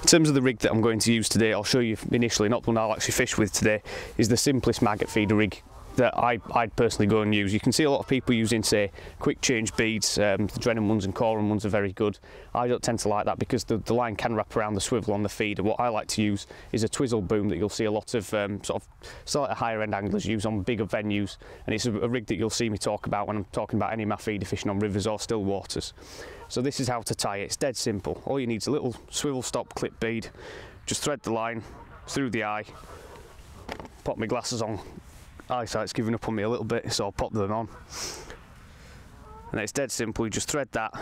terms of the rig that I'm going to use today, I'll show you initially, not the one I'll actually fish with today, is the simplest maggot feeder rig that I'd personally go and use. You can see a lot of people using, say, quick change beads. The Drennan ones and Coram ones are very good. I don't tend to like that because the line can wrap around the swivel on the feeder. What I like to use is a twizzle boom that you'll see a lot of sort of slightly higher end anglers use on bigger venues, and it's a rig that you'll see me talk about when I'm talking about any of my feeder fishing on rivers or still waters. So this is how to tie it. It's dead simple. All you need is a little swivel stop clip bead. Just thread the line through the eye, pop my glasses on. Eyesight's giving up on me a little bit, so I'll pop them on. And it's dead simple. You just thread that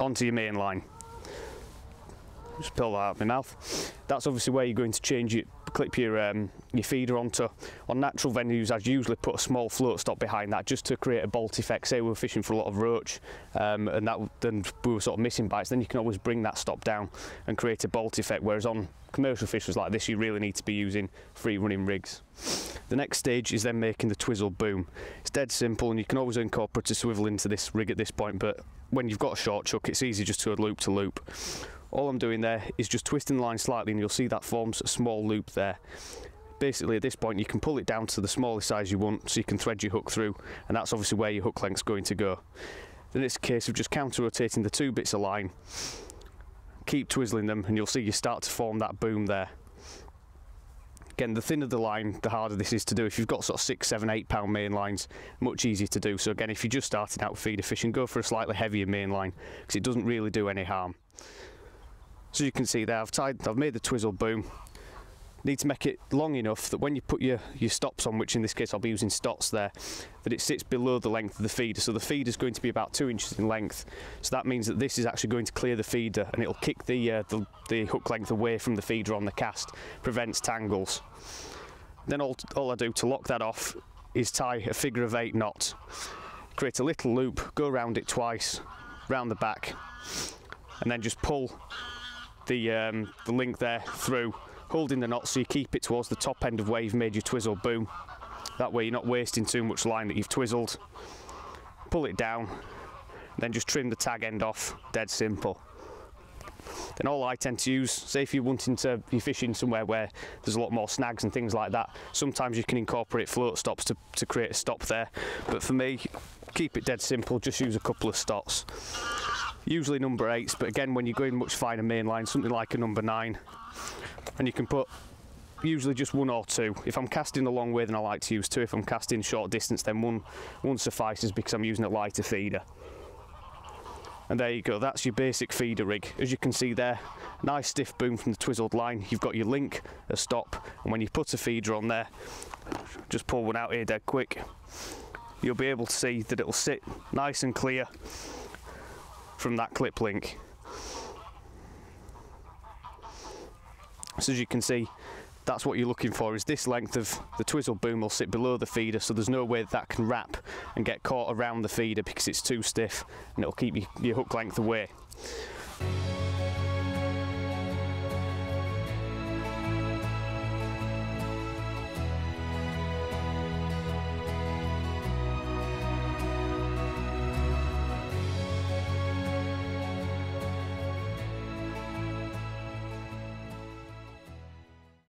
onto your main line. Just pull that out of my mouth. That's obviously where you're going to change it, clip your feeder onto. On natural venues, I'd usually put a small float stop behind that just to create a bolt effect. Say we were fishing for a lot of roach and then we were sort of missing bites, then you can always bring that stop down and create a bolt effect, whereas on commercial fishers like this you really need to be using free running rigs. The next stage is then making the twizzle boom. It's dead simple, and you can always incorporate a swivel into this rig at this point, but when you've got a short chuck it's easy just to go loop to loop. All I'm doing there is just twisting the line slightly, and you'll see that forms a small loop there. Basically at this point you can pull it down to the smallest size you want, so you can thread your hook through, and that's obviously where your hook length's going to go. Then it's a case of just counter rotating the two bits of line, keep twizzling them, and you'll see you start to form that boom there. Again, the thinner the line, the harder this is to do. If you've got sort of 6, 7, 8 pound main lines, much easier to do. So again, if you're just starting out feeder fishing, go for a slightly heavier main line, because it doesn't really do any harm. So you can see there, I've made the twizzle boom. Need to make it long enough that when you put your stops on, which in this case I'll be using Stots there, that it sits below the length of the feeder. So the feeder is going to be about 2 inches in length. So that means that this is actually going to clear the feeder, and it'll kick the hook length away from the feeder on the cast, prevents tangles. Then all I do to lock that off is tie a figure of 8 knot. Create a little loop, go around it twice, round the back, and then just pull the link there through, holding the knot so you keep it towards the top end of where you've made your twizzle boom. That way you're not wasting too much line that you've twizzled. Pull it down, then just trim the tag end off, dead simple. Then all I tend to use, say if you're wanting to be fishing somewhere where there's a lot more snags and things like that, sometimes you can incorporate float stops to create a stop there, but for me, keep it dead simple, just use a couple of stops. Usually number 8s, but again when you're going much finer main line, something like a number 9, and you can put usually just 1 or 2. If I'm casting a long way, then I like to use 2. If I'm casting short distance, then one suffices because I'm using a lighter feeder. And there you go, that's your basic feeder rig. As you can see there, nice stiff boom from the twizzled line. You've got your link, a stop, and when you put a feeder on there, just pull one out here dead quick, you'll be able to see that it'll sit nice and clear from that clip link. So as you can see, that's what you're looking for, is this length of the twizzle boom will sit below the feeder, so there's no way that can wrap and get caught around the feeder because it's too stiff, and it'll keep your hook length away.